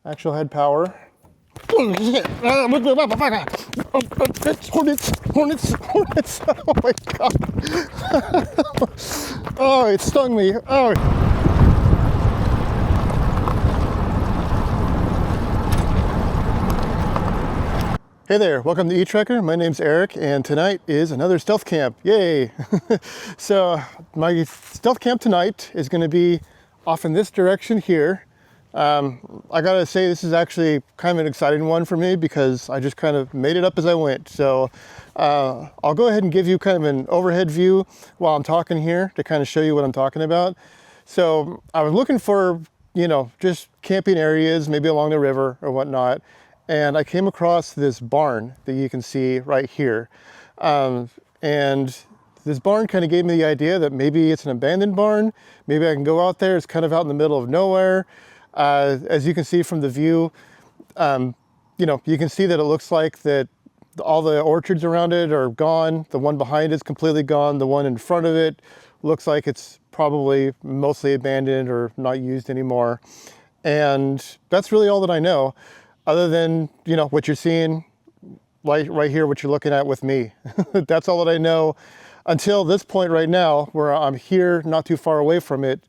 Actual head power. Oh, shit. It's hornets, hornets, hornets. Oh my god. Oh, it stung me. Oh. Hey there, welcome to eTrekker. My name's Eric, and tonight is another stealth camp. Yay! So my stealth camp tonight is going to be off in this direction here. I gotta say, this is actually kind of an exciting one for me because I just kind of made it up as I went. So I'll go ahead and give you kind of an overhead view while I'm talking here to kind of show you what I'm talking about. So I was looking for, just camping areas, maybe along the river or whatnot. And I came across this barn that you can see right here. And this barn kind of gave me the idea that maybe it's an abandoned barn. Maybe I can go out there. It's kind of out in the middle of nowhere. As you can see from the view, you can see that it looks like that all the orchards around it are gone. The one behind is completely gone. The one in front of it looks like it's probably mostly abandoned or not used anymore. And that's really all that I know, other than, what you're seeing right here, what you're looking at with me. That's all that I know until this point right now, where I'm here not too far away from it,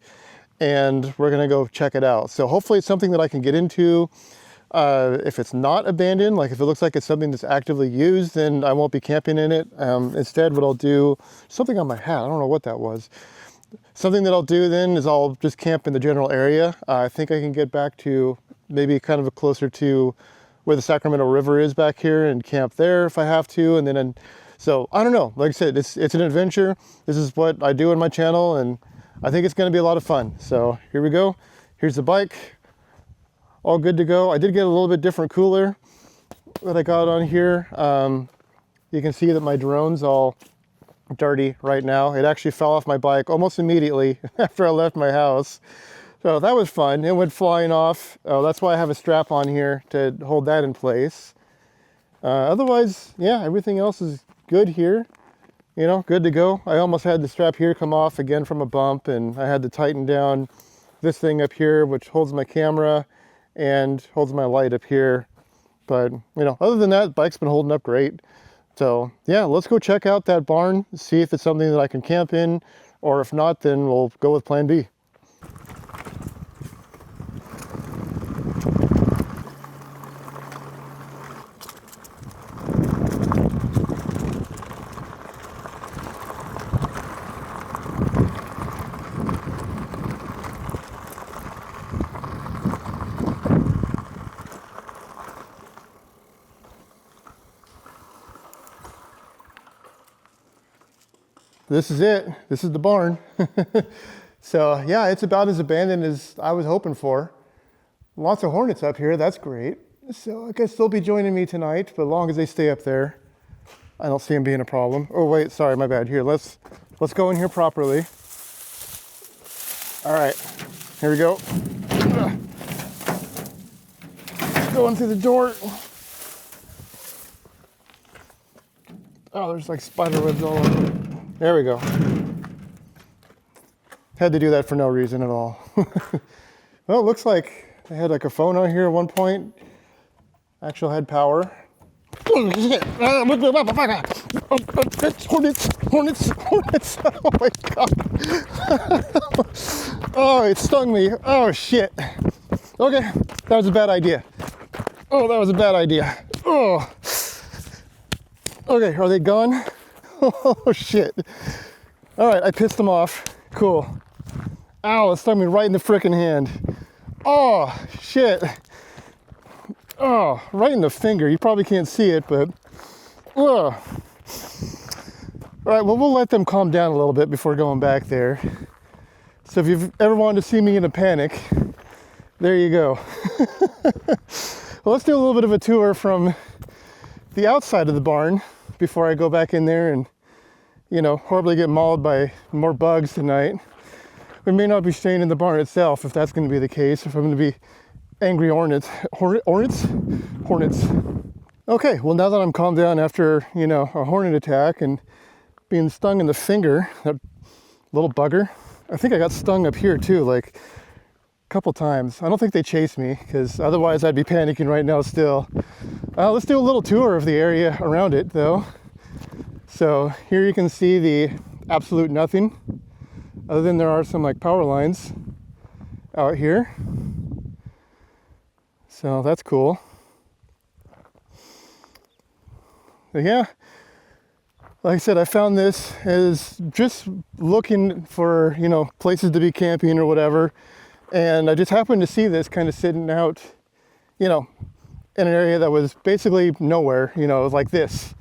and we're gonna go check it out. So hopefully it's something that I can get into. If it's not abandoned, like if it looks like it's something that's actively used, then I won't be camping in it. Instead, what I'll do, something on my hat, I don't know what that was. Something that I'll do then is I'll just camp in the general area. I think I can get back to maybe kind of closer to where the Sacramento River is back here and camp there if I have to. And then, so I don't know, like I said, it's an adventure. This is what I do on my channel, and I think it's gonna be a lot of fun. So here we go. Here's the bike, all good to go. I did get a little bit different cooler that I got on here. You can see that my drone's all dirty right now. It actually fell off my bike almost immediately after I left my house. So that was fun. It went flying off. That's why I have a strap on here to hold that in place. Otherwise, yeah, everything else is good here. Good to go. I almost had the strap here come off again from a bump, and I had to tighten down this thing up here, which holds my camera and holds my light up here. But, other than that, the bike's been holding up great. So yeah, let's go check out that barn, see if it's something that I can camp in, or if not, then we'll go with plan B. This is it. This is the barn. So yeah, it's about as abandoned as I was hoping for. Lots of hornets up here. That's great. So I guess they'll be joining me tonight, but as long as they stay up there, I don't see them being a problem. Oh wait, sorry, my bad. Here, let's go in here properly. All right, here we go. Going through the door. Oh, there's like spider webs all over. There we go. Had to do that for no reason at all. Well, it looks like they had like a phone on here at one point. Actual head power. Oh, shit. It's hornets, hornets, hornets. Oh my god. Oh, it stung me. Oh shit. Okay, that was a bad idea. Oh, that was a bad idea. Oh. Okay, are they gone? Oh shit. All right, I pissed them off. Cool. Ow, it stung me right in the frickin' hand. Oh, shit. Oh, right in the finger. You probably can't see it, but, ugh. All right, well, we'll let them calm down a little bit before going back there. So if you've ever wanted to see me in a panic, there you go. Well, let's do a little bit of a tour from the outside of the barn before I go back in there and, horribly get mauled by more bugs tonight. We may not be staying in the barn itself if that's going to be the case, if I'm going to be angry hornets. Hornets. Okay, well, now that I'm calmed down after, a hornet attack and being stung in the finger, that little bugger. I think I got stung up here too, like couple times. I don't think they chased me because otherwise I'd be panicking right now still. Let's do a little tour of the area around it though. So here you can see the absolute nothing, other than there are some like power lines out here. So that's cool. But yeah, like I said, I found this as just looking for, you know, places to be camping or whatever. And I just happened to see this kind of sitting out, you know, in an area that was basically nowhere, you know, like this.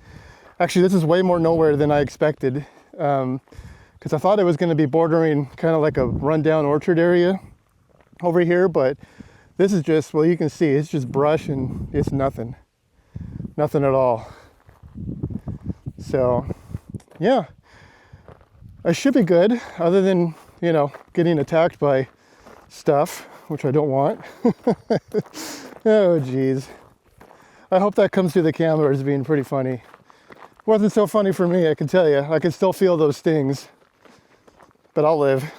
Actually, this is way more nowhere than I expected, because I thought it was going to be bordering kind of like a rundown orchard area over here, but this is just, well, you can see it's just brush and it's nothing at all. So yeah, I should be good, other than, you know, getting attacked by stuff, which I don't want. Oh geez, I hope that comes through the camera as being pretty funny. Wasn't so funny for me, I can tell you. I can still feel those stings, but I'll live.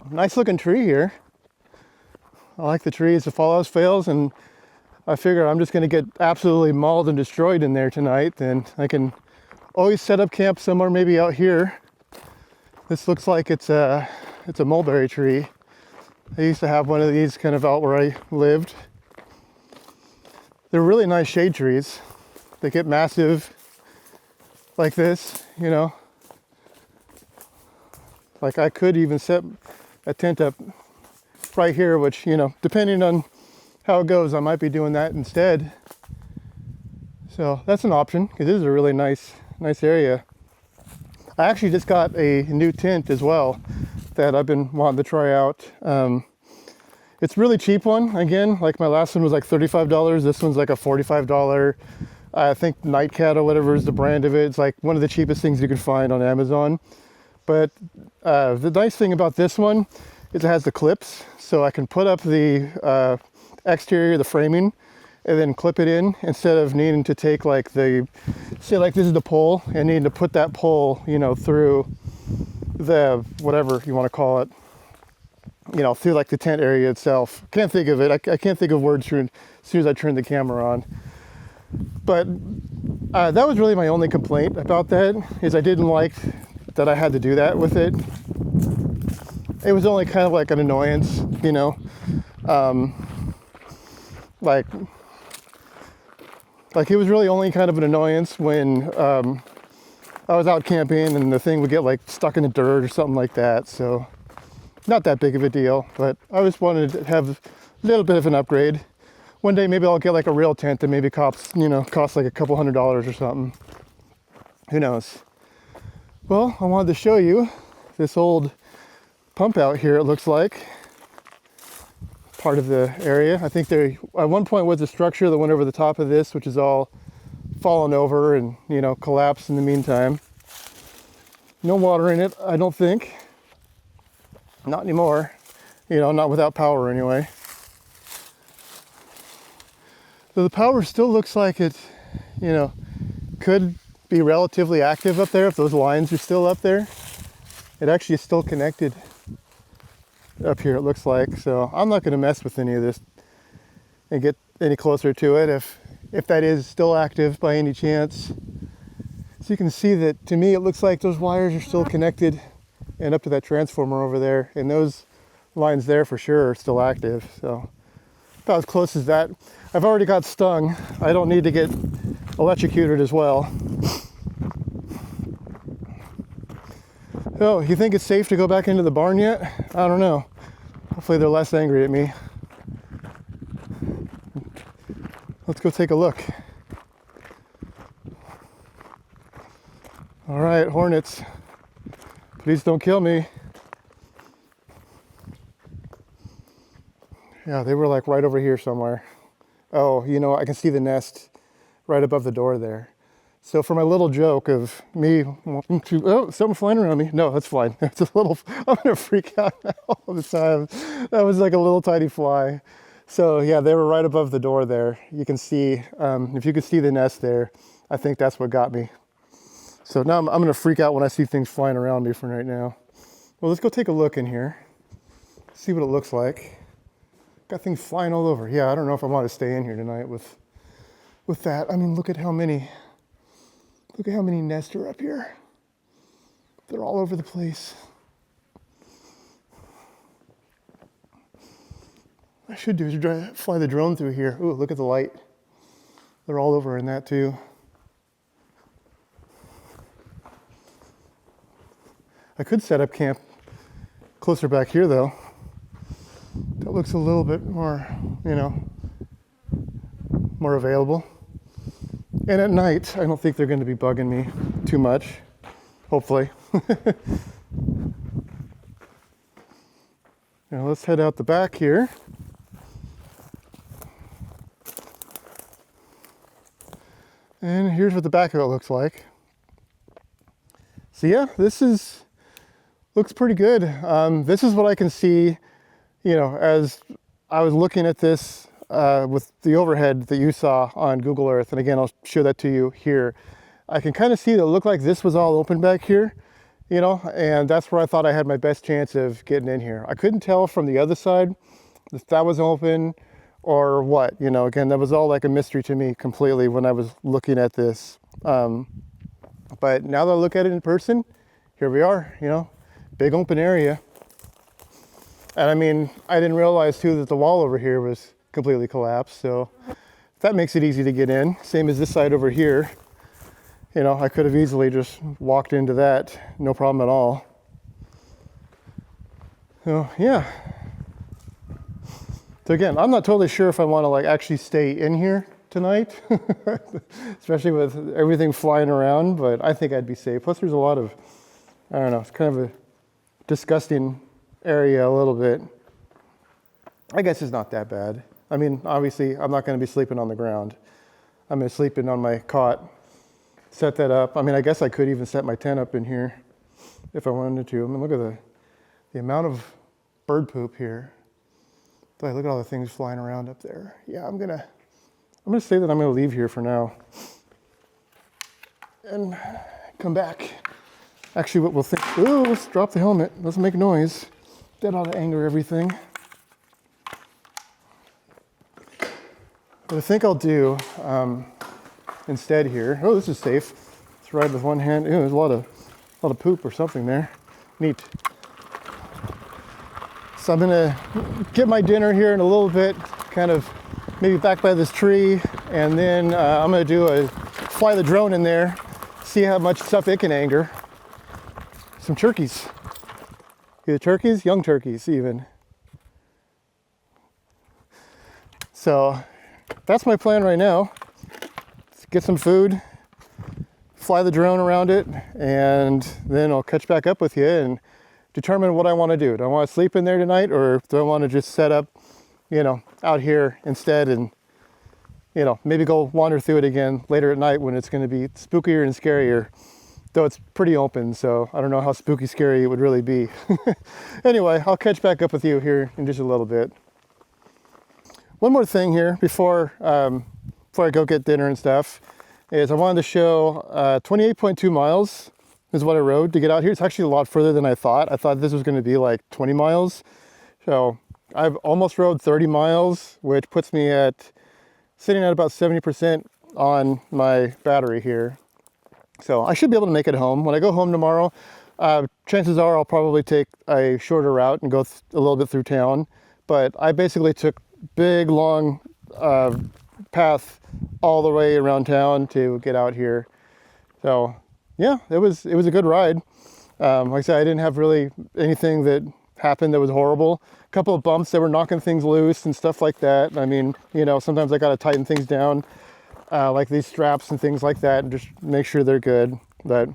Nice looking tree here. I like the trees. If all else fails and I figure I'm just going to get absolutely mauled and destroyed in there tonight, then I can always set up camp somewhere, maybe out here. This looks like it's a mulberry tree. I used to have one of these kind of out where I lived. They're really nice shade trees. They get massive like this, you know. Like I could even set a tent up right here, which, you know, depending on how it goes, I might be doing that instead. So that's an option, because this is a really nice area. I actually just got a new tent as well that I've been wanting to try out. It's a really cheap one. Again, like my last one was like $35. This one's like a $45. I think Nightcat or whatever is the brand of it. It's like one of the cheapest things you can find on Amazon. But the nice thing about this one is it has the clips, so I can put up the exterior, the framing, and then clip it in instead of needing to take like the, say like this is the pole, and needing to put that pole, you know, through the, whatever you want to call it, you know, through like the tent area itself. Can't think of it. I can't think of words as soon as I turn the camera on. But that was really my only complaint about that, is I didn't like that I had to do that with it. It was only kind of like an annoyance, you know. Like it was really only kind of an annoyance when I was out camping and the thing would get like stuck in the dirt or something like that. So not that big of a deal, but I just wanted to have a little bit of an upgrade. One day maybe I'll get like a real tent that maybe costs like a couple $100s or something. Who knows? Well, I wanted to show you this old pump out here, it looks like. Part of the area. I think there at one point was a structure that went over the top of this, which is all fallen over and, you know, collapsed in the meantime. No water in it, I don't think. Not anymore. You know, not without power anyway. So the power still looks like it, you know, could be relatively active up there if those lines are still up there. It actually is still connected up here, it looks like. So I'm not going to mess with any of this and get any closer to it if that is still active by any chance. So you can see that, to me, it looks like those wires are still connected and up to that transformer over there, and those lines there for sure are still active. So about as close as that. I've already got stung. I don't need to get electrocuted as well. So, you think it's safe to go back into the barn yet? I don't know. Hopefully they're less angry at me. Let's go take a look. All right, hornets. Please don't kill me. Yeah, they were like right over here somewhere. Oh, you know, I can see the nest right above the door there. So for my little joke of me wanting to, oh, something flying around me. No, that's fine. It's a little, I'm gonna freak out all the time. That was like a little tiny fly. So yeah, they were right above the door there. You can see, if you could see the nest there, I think that's what got me. So now I'm gonna freak out when I see things flying around me for right now. Well, let's go take a look in here. See what it looks like. Got things flying all over. Yeah, I don't know if I want to stay in here tonight with that. I mean, look at how many nests are up here. They're all over the place. What I should do is fly the drone through here. Ooh, look at the light. They're all over in that too. I could set up camp closer back here though. That looks a little bit more, more available. And at night, I don't think they're going to be bugging me too much, hopefully. Now let's head out the back here. And here's what the back of it looks like. So yeah, looks pretty good. This is what I can see, as I was looking at this with the overhead that you saw on Google Earth. And again, I'll show that to you here. I can kind of see that it looked like this was all open back here, and that's where I thought I had my best chance of getting in here. I couldn't tell from the other side if that was open or what, again, that was all like a mystery to me completely when I was looking at this. But now that I look at it in person, here we are, big open area. And I mean, I didn't realize too that the wall over here was completely collapsed. So that makes it easy to get in. Same as this side over here. I could have easily just walked into that, no problem at all. So yeah. So again, I'm not totally sure if I want to like actually stay in here tonight, especially with everything flying around, but I think I'd be safe. Plus there's a lot of, I don't know, it's kind of a disgusting area a little bit. I guess it's not that bad. I mean, obviously I'm not going to be sleeping on the ground. I'm going to sleep in on my cot, set that up. I mean, I guess I could even set my tent up in here if I wanted to. I mean, look at the amount of bird poop here. Look at all the things flying around up there. Yeah, I'm gonna say that I'm gonna leave here for now and come back. Actually, what we'll think, ooh, let's drop the helmet. Let's make noise. That ought to anger everything. What I think I'll do instead here, oh, this is safe. Let's ride with one hand. Ew, there's a lot of poop or something there. Neat. So I'm gonna get my dinner here in a little bit, kind of maybe back by this tree, and then I'm gonna fly the drone in there, see how much stuff it can anger. Some turkeys. Either turkeys, young turkeys even. So that's my plan right now. Let's get some food, fly the drone around it, and then I'll catch back up with you and determine what I want to do. Do I want to sleep in there tonight, or do I want to just set up, out here instead and, maybe go wander through it again later at night when it's going to be spookier and scarier, though it's pretty open, so I don't know how spooky scary it would really be. Anyway, I'll catch back up with you here in just a little bit. One more thing here before I go get dinner and stuff is I wanted to show 28.2 miles is what I rode to get out here. It's actually a lot further than I thought. I thought this was going to be like 20 miles. So I've almost rode 30 miles, which puts me sitting at about 70% on my battery here. So I should be able to make it home. When I go home tomorrow, chances are I'll probably take a shorter route and go a little bit through town. But I basically took big, long path all the way around town to get out here. So yeah, it was a good ride. Like I said, I didn't have really anything that happened that was horrible. A couple of bumps that were knocking things loose and stuff like that. I mean, sometimes I got to tighten things down, like these straps and things like that, and just make sure they're good. But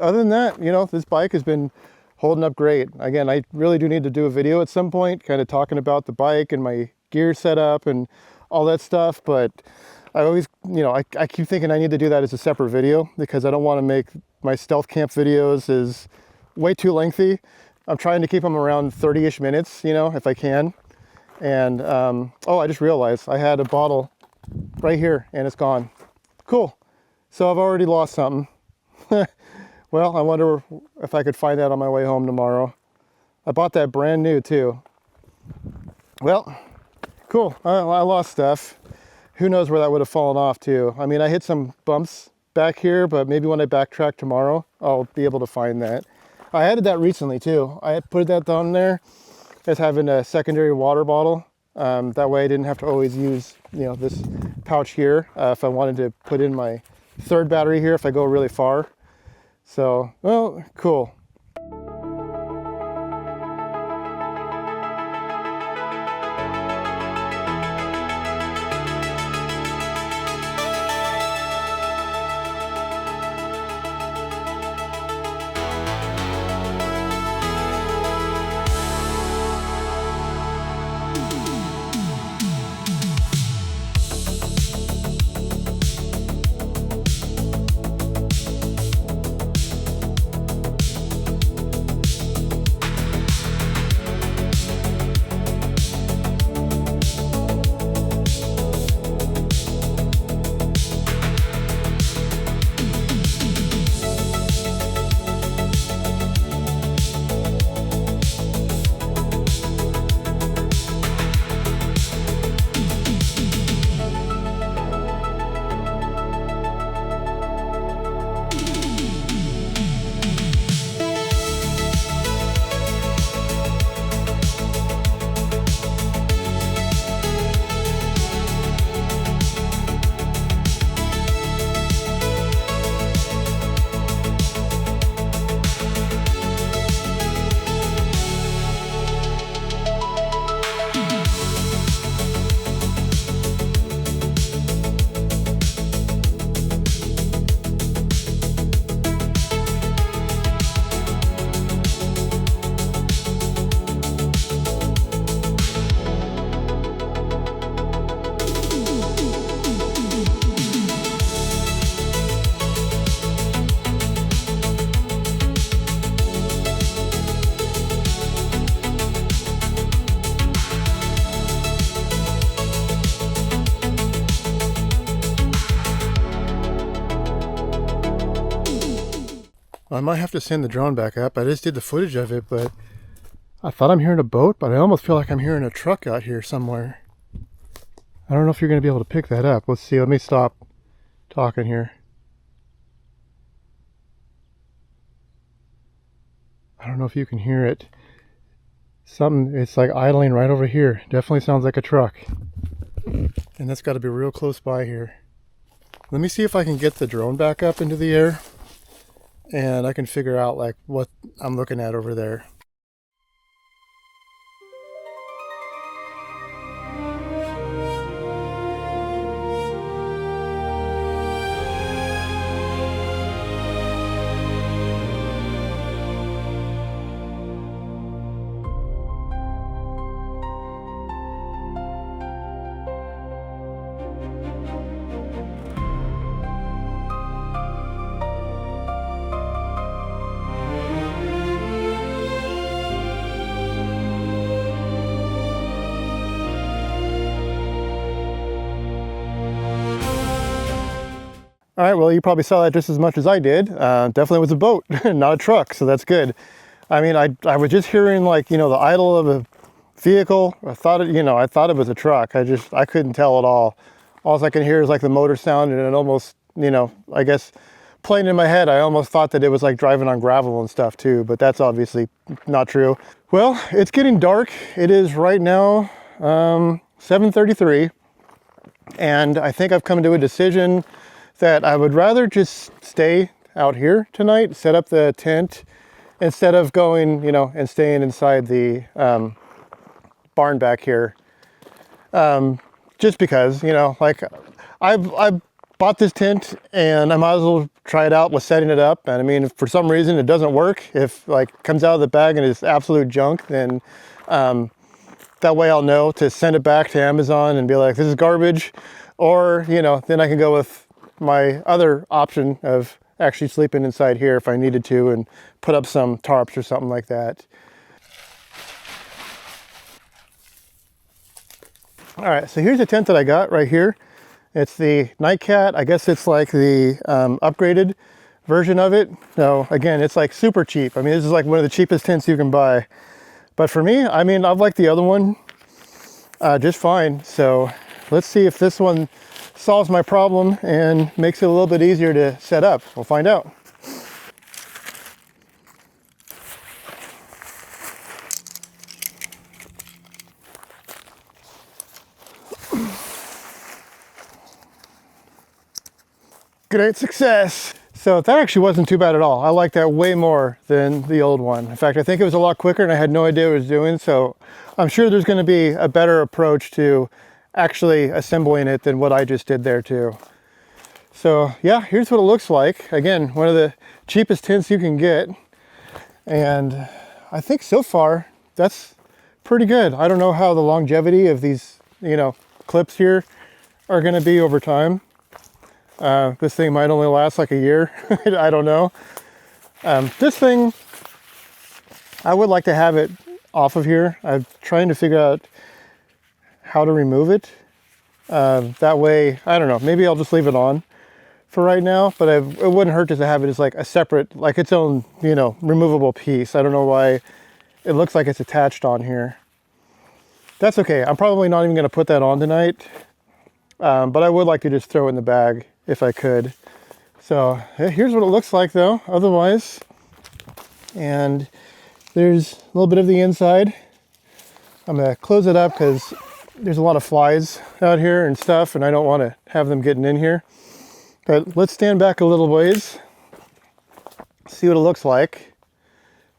other than that, this bike has been holding up great. Again, I really do need to do a video at some point, kind of talking about the bike and my gear setup and all that stuff. But I always, I keep thinking I need to do that as a separate video because I don't want to make my stealth camp videos is way too lengthy. I'm trying to keep them around 30-ish minutes, if I can. And, oh, I just realized I had a bottle right here and it's gone. Cool. So I've already lost something. Well, I wonder if I could find that on my way home tomorrow. I bought that brand new too. Well, cool. I lost stuff. Who knows where that would have fallen off too. I mean, I hit some bumps back here, but maybe when I backtrack tomorrow, I'll be able to find that. I added that recently too. I had put that down there as having a secondary water bottle. That way I didn't have to always use, this pouch here if I wanted to put in my third battery here if I go really far. So, well, cool. I might have to send the drone back up. I just did the footage of it, but I thought I'm hearing a boat, but I almost feel like I'm hearing a truck out here somewhere. I don't know if you're going to be able to pick that up. Let's see. Let me stop talking here. I don't know if you can hear it. It's like idling right over here. Definitely sounds like a truck. And that's got to be real close by here. Let me see if I can get the drone back up into the air, and I can figure out like what I'm looking at over there. All right, well, you probably saw that just as much as I did. Definitely was a boat, not a truck, so that's good. I mean, I was just hearing like, the idle of a vehicle. I thought it was a truck. I couldn't tell at all. All I can hear is like the motor sound, and it almost, I guess playing in my head, I almost thought that it was like driving on gravel and stuff too, but that's obviously not true. Well, it's getting dark. It is right now 7:33, and I think I've come to a decision that I would rather just stay out here tonight, set up the tent, instead of going, and staying inside the barn back here. Just because, like I've bought this tent and I might as well try it out with setting it up. And I mean, if for some reason it doesn't work, if like it comes out of the bag and it's absolute junk, then that way I'll know to send it back to Amazon and be like, this is garbage. Or, then I can go with my other option of actually sleeping inside here if I needed to and put up some tarps or something like that. All right, so here's the tent that I got right here. It's the Nightcat. I guess it's like the upgraded version of it. So again, it's like super cheap. I mean, this is like one of the cheapest tents you can buy. But for me, I mean, I've liked the other one just fine. So let's see if this one solves my problem and makes it a little bit easier to set up. We'll find out. Great success. So that actually wasn't too bad at all. I like that way more than the old one. In fact, I think it was a lot quicker and I had no idea what it was doing. So I'm sure there's going to be a better approach to actually assembling it than what I just did there too. So yeah, here's what it looks like. Again, one of the cheapest tints you can get. And I think so far that's pretty good. I don't know how the longevity of these, clips here are going to be over time. This thing might only last like a year. I don't know. This thing, I would like to have it off of here. I'm trying to figure out how to remove it. That way, I don't know, maybe I'll just leave it on for right now, but it wouldn't hurt to have it as like a separate, like its own, removable piece. I don't know why it looks like it's attached on here. That's okay. I'm probably not even going to put that on tonight. But I would like to just throw it in the bag if I could. So here's what it looks like though, otherwise. And there's a little bit of the inside. I'm gonna close it up because there's a lot of flies out here and stuff, and I don't want to have them getting in here. But let's stand back a little ways, see what it looks like.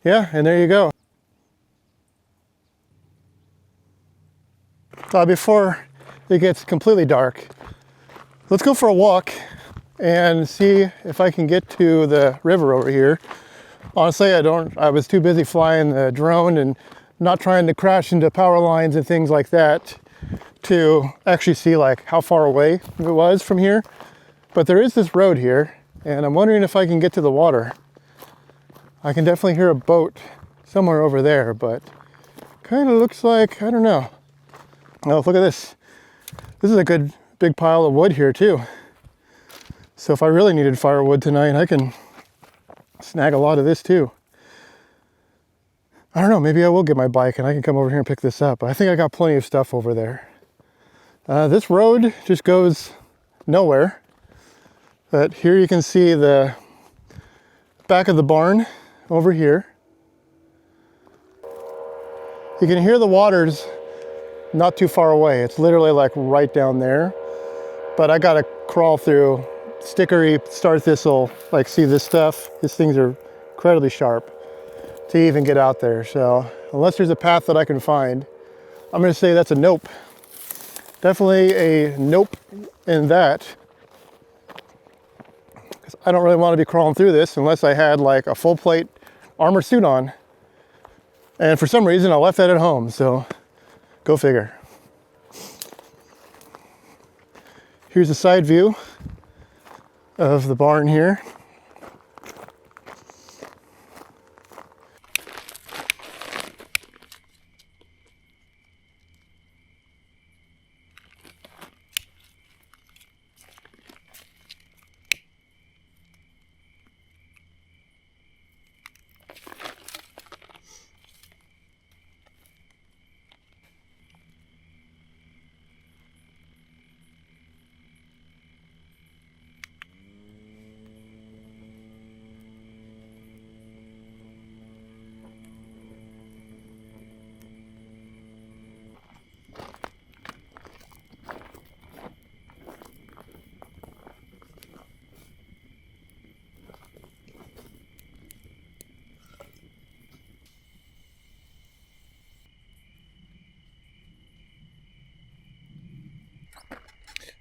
Yeah, and there you go. Before it gets completely dark, let's go for a walk and see if I can get to the river over here. Honestly, I was too busy flying the drone and not trying to crash into power lines and things like that to actually see like how far away it was from here. But there is this road here, and I'm wondering if I can get to the water. I can definitely hear a boat somewhere over there, but kind of looks like, I don't know. Oh, look at this. This is a good big pile of wood here too. So if I really needed firewood tonight, I can snag a lot of this too. I don't know, maybe I will get my bike and I can come over here and pick this up. I think I got plenty of stuff over there. This road just goes nowhere. But here you can see the back of the barn over here. You can hear the waters not too far away. It's literally like right down there. But I gotta crawl through stickery star thistle, like see this stuff. These things are incredibly sharp to even get out there. So unless there's a path that I can find, I'm gonna say that's a nope. Definitely a nope in that. Because I don't really want to be crawling through this unless I had like a full plate armor suit on. And for some reason I left that at home, so go figure. Here's a side view of the barn here.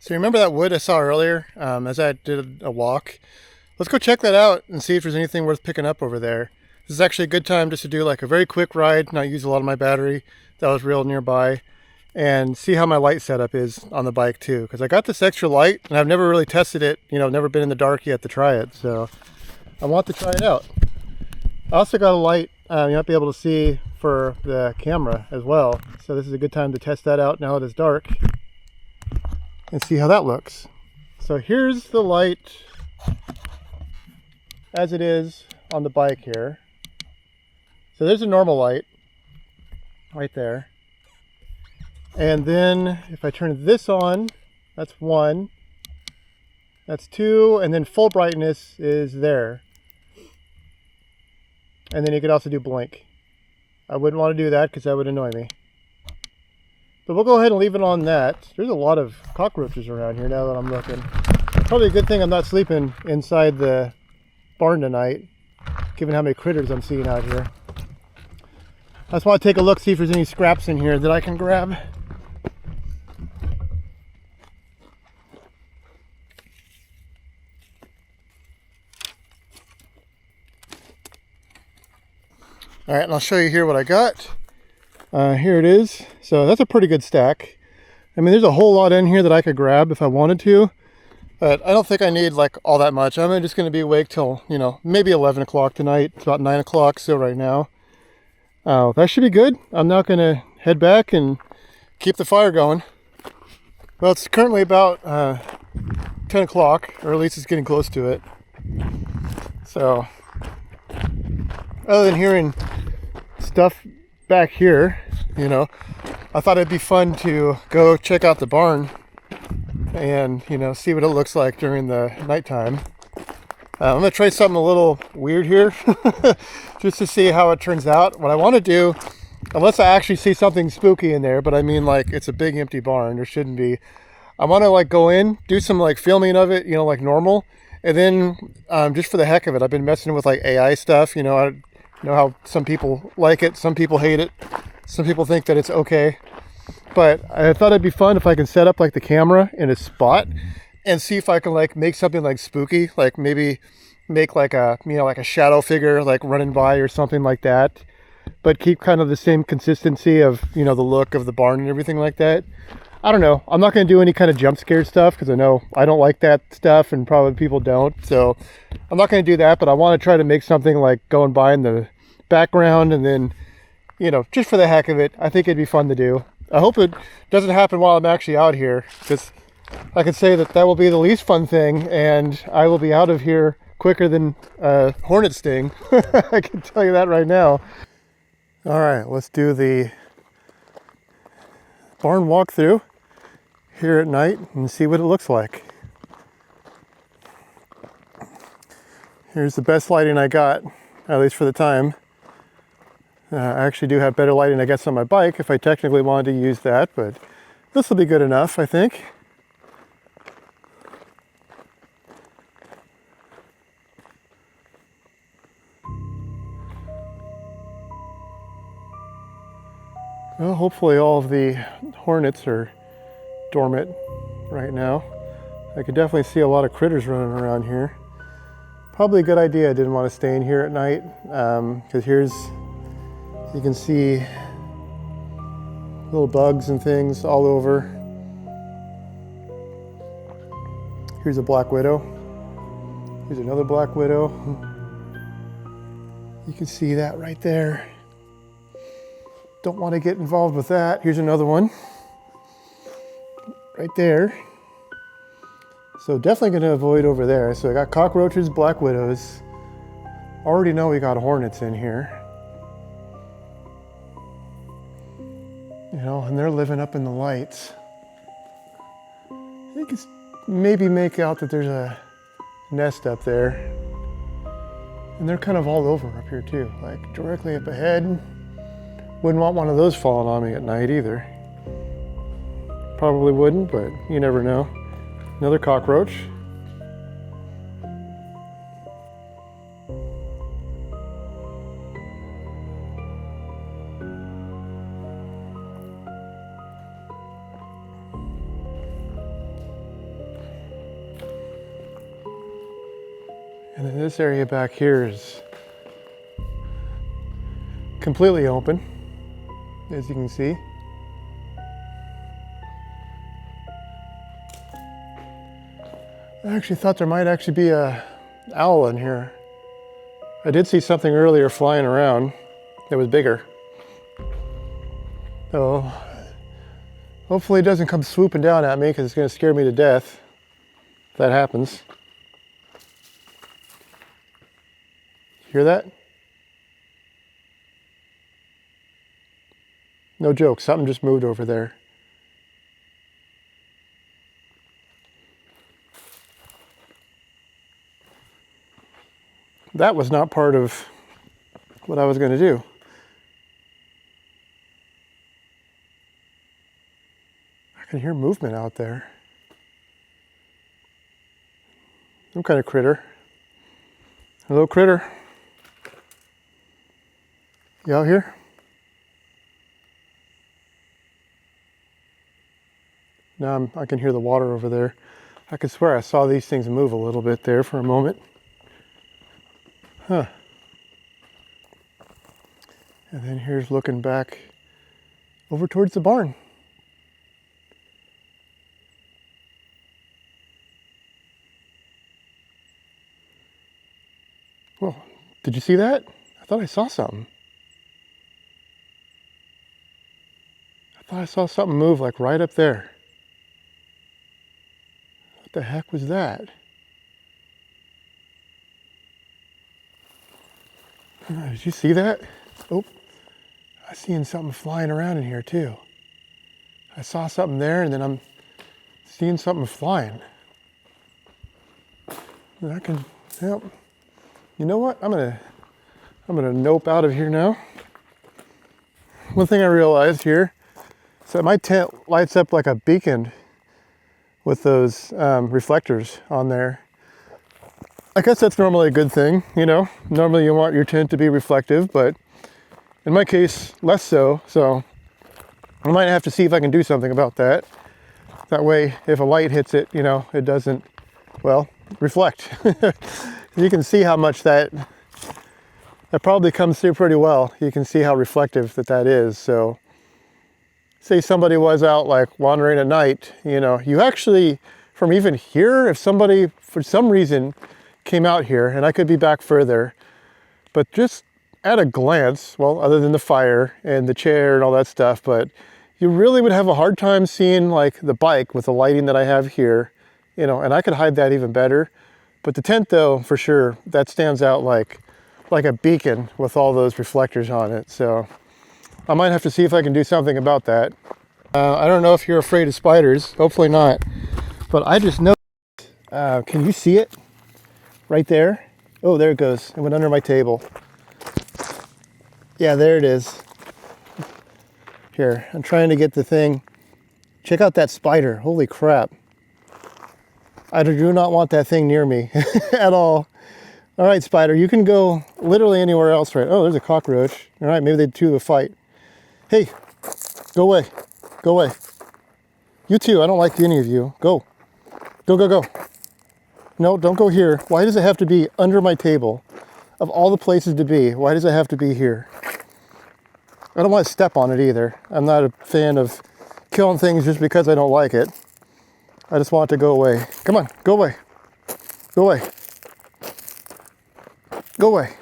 So you remember that wood I saw earlier as I did a walk? Let's go check that out and see if there's anything worth picking up over there. This is actually a good time just to do like a very quick ride, not use a lot of my battery that was real nearby, and see how my light setup is on the bike too. Because I got this extra light and I've never really tested it, never been in the dark yet to try it. So I want to try it out. I also got a light you might be able to see for the camera as well. So this is a good time to test that out now that it's dark and see how that looks. So here's the light as it is on the bike here. So there's a normal light. right there. And then if I turn this on, that's 1, that's 2, and then full brightness is there. And then you could also do blink. I wouldn't want to do that because that would annoy me. But we'll go ahead and leave it on that. There's a lot of cockroaches around here now that I'm looking. Probably a good thing I'm not sleeping inside the barn tonight, given how many critters I'm seeing out here. I just want to take a look, see if there's any scraps in here that I can grab. All right, and I'll show you here what I got. Here it is. So that's a pretty good stack. I mean, there's a whole lot in here that I could grab if I wanted to, but I don't think I need like all that much. I'm just going to be awake till, you know, maybe 11 o'clock tonight. It's about 9 o'clock still right now. That should be good. I'm now going to head back and keep the fire going. Well, it's currently about 10 o'clock, or at least it's getting close to it. So, other than hearing stuff back here, you know, I thought it'd be fun to go check out the barn and, you know, see what it looks like during the nighttime. I'm going to try something a little weird here just to see how it turns out. What I want to do, unless I actually see something spooky in there, but I mean, like, it's a big empty barn, there shouldn't be. I want to like go in, do some like filming of it, you know, like normal, and then just for the heck of it, I've been messing with like AI stuff. You know, I know how some people like it, some people hate it, some people think that it's okay. But I thought it'd be fun if I can set up like the camera in a spot and see if I can like make something like spooky, like maybe make like a, you know, like a shadow figure like running by or something like that, but keep kind of the same consistency of, you know, the look of the barn and everything like that. I don't know. I'm not going to do any kind of jump scare stuff because I know I don't like that stuff and probably people don't. So I'm not going to do that, but I want to try to make something like going by in the background and then, you know, just for the heck of it. I think it'd be fun to do. I hope it doesn't happen while I'm actually out here, because I could say that that will be the least fun thing and I will be out of here quicker than a hornet sting. I can tell you that right now. All right, let's do the barn walkthrough here at night and see what it looks like. Here's the best lighting I got, at least for the time. I actually do have better lighting I guess on my bike if I technically wanted to use that, but this will be good enough, I think. Well, hopefully all of the hornets are dormant right now. I could definitely see a lot of critters running around here. Probably a good idea I didn't want to stay in here at night, because here's, you can see little bugs and things all over. Here's a black widow. Here's another black widow. You can see that right there. Don't want to get involved with that. Here's another one right there. So definitely going to avoid over there. So I got cockroaches, black widows. Already know we got hornets in here. You know, and they're living up in the lights. You can maybe make out that there's a nest up there. And they're kind of all over up here too, like directly up ahead. Wouldn't want one of those falling on me at night either. Probably wouldn't, but you never know. Another cockroach. And then this area back here is completely open, as you can see. I actually thought there might actually be a owl in here. I did see something earlier flying around that was bigger. So hopefully it doesn't come swooping down at me because it's going to scare me to death if that happens. Hear that? No joke, something just moved over there. That was not part of what I was going to do. I can hear movement out there. Some kind of critter. Hello, critter. You out here? Now I can hear the water over there. I could swear I saw these things move a little bit there for a moment. Huh. And then here's looking back over towards the barn. Well, did you see that? I thought I saw something. I thought I saw something move like right up there. What the heck was that? Did you see that? Oh, I seen something flying around in here too. I saw something there and then I'm seeing something flying. And I can, yep. You know what? I'm gonna nope out of here now. One thing I realized here is that my tent lights up like a beacon with those reflectors on there. I guess that's normally a good thing, you know. Normally you want your tent to be reflective, but in my case, less so. So I might have to see if I can do something about that. That way, if a light hits it, you know, it doesn't, well, reflect. You can see how much that probably comes through pretty well. You can see how reflective that is. So say somebody was out like wandering at night, you know, you actually, from even here, if somebody for some reason came out here, and I could be back further, but just at a glance, well, other than the fire and the chair and all that stuff, but you really would have a hard time seeing like the bike with the lighting that I have here, you know, and I could hide that even better. But the tent though, for sure, that stands out like a beacon with all those reflectors on it. So I might have to see if I can do something about that. I don't know if you're afraid of spiders, hopefully not, but I just know, can you see it right there? Oh, there it goes. It went under my table. Yeah, there it is. Here, I'm trying to get the thing. Check out that spider, holy crap. I do not want that thing near me at all. All right, spider, you can go literally anywhere else, right? Oh, there's a cockroach. All right, maybe they two a fight. Hey, go away, go away. You too, I don't like any of you. Go, go, go, go. No, don't go here. Why does it have to be under my table? Of all the places to be, why does it have to be here? I don't want to step on it either. I'm not a fan of killing things just because I don't like it. I just want it to go away. Come on, go away. Go away. Go away.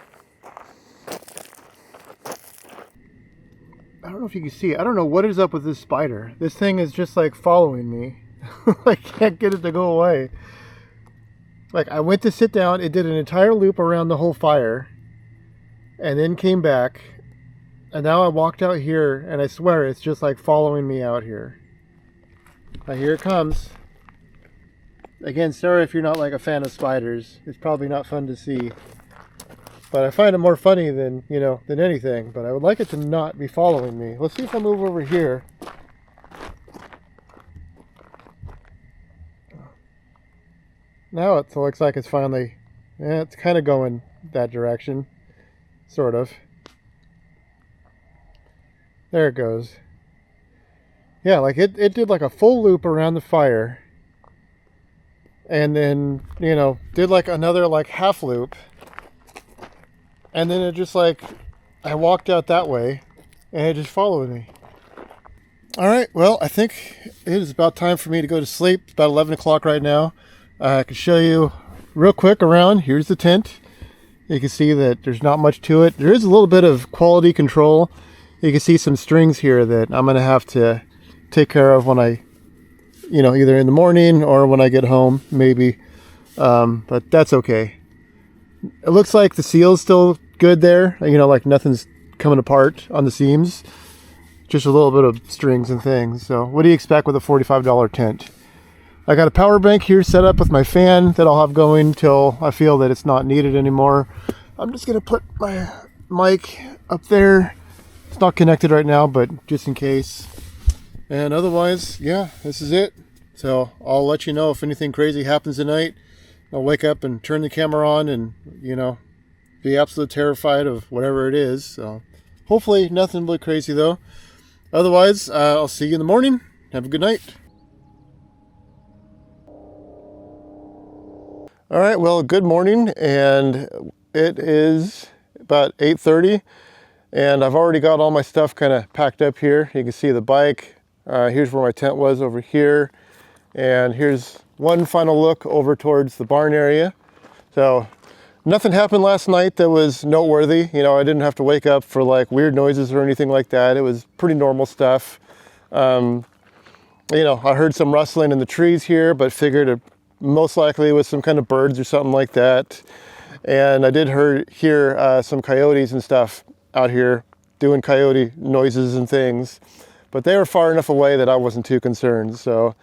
I don't know if you can see it. I don't know what is up with this spider. This thing is just like following me. I can't get it to go away. Like I went to sit down, it did an entire loop around the whole fire and then came back. And now I walked out here and I swear it's just like following me out here. Now here it comes. Again, sorry if you're not like a fan of spiders. It's probably not fun to see. But I find it more funny than, you know, than anything. But I would like it to not be following me. Let's see if I move over here. Now it looks like it's finally, it's kind of going that direction. Sort of. There it goes. Yeah, like it did like a full loop around the fire. And then, you know, did like another like half loop. And then it just like, I walked out that way and it just followed me. All right, well, I think it is about time for me to go to sleep. It's about 11 o'clock right now. I can show you real quick around. Here's the tent. You can see that there's not much to it. There is a little bit of quality control. You can see some strings here that I'm gonna have to take care of when I, you know, either in the morning or when I get home, maybe. But that's okay. It looks like the seal's still good there. You know, like nothing's coming apart on the seams. just a little bit of strings and things. So what do you expect with a $45 tent? I got a power bank here set up with my fan that I'll have going till I feel that it's not needed anymore. I'm just gonna put my mic up there. It's not connected right now, but just in case. And otherwise, yeah, this is it. So I'll let you know if anything crazy happens tonight. I'll wake up and turn the camera on and, you know, be absolutely terrified of whatever it is. So hopefully nothing really crazy though. Otherwise, I'll see you in the morning. Have a good night. All right, well, good morning, and it is about 8:30, and I've already got all my stuff kind of packed up here. You can see the bike. Here's where my tent was over here, and here's one final look over towards the barn area. So nothing happened last night that was noteworthy. You know, I didn't have to wake up for like weird noises or anything like that. It was pretty normal stuff. You know, I heard some rustling in the trees here, but figured it most likely with some kind of birds or something like that. And I did hear some coyotes and stuff out here doing coyote noises and things, but they were far enough away that I wasn't too concerned. So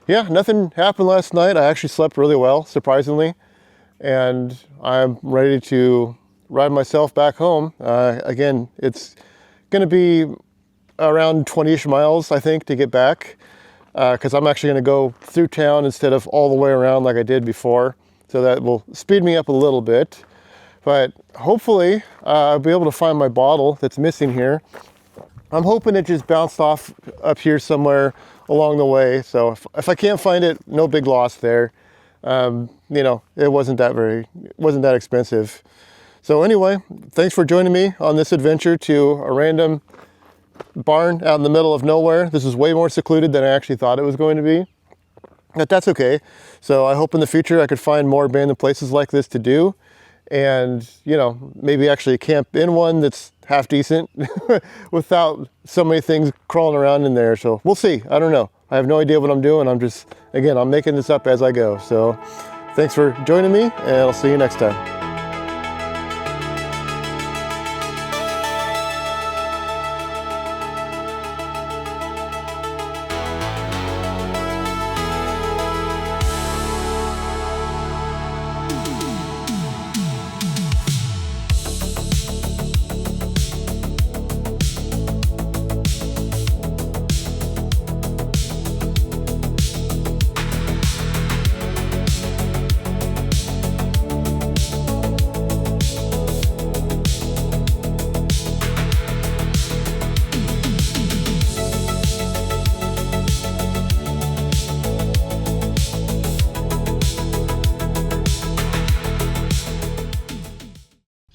yeah, nothing happened last night. I actually slept really well, surprisingly, and I'm ready to ride myself back home. Again, it's gonna be around 20-ish miles, I think, to get back. Because I'm actually going to go through town instead of all the way around like I did before. So that will speed me up a little bit. But hopefully I'll be able to find my bottle that's missing here. I'm hoping it just bounced off up here somewhere along the way. So if I can't find it, no big loss there. You know, it wasn't that expensive. So anyway, thanks for joining me on this adventure to a random barn out in the middle of nowhere. This is way more secluded than I actually thought it was going to be, but that's okay. So I hope in the future I could find more abandoned places like this to do, and you know, maybe actually camp in one that's half decent without so many things crawling around in there. So we'll see. I don't know. I have no idea what I'm doing. I'm making this up as I go. So thanks for joining me, and I'll see you next time.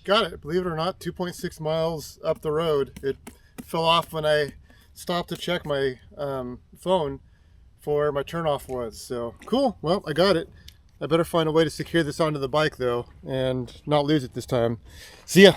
Got it. Believe it or not, 2.6 miles up the road. It fell off when I stopped to check my phone for where my turnoff was. So cool. Well, I got it. I better find a way to secure this onto the bike though and not lose it this time. See ya.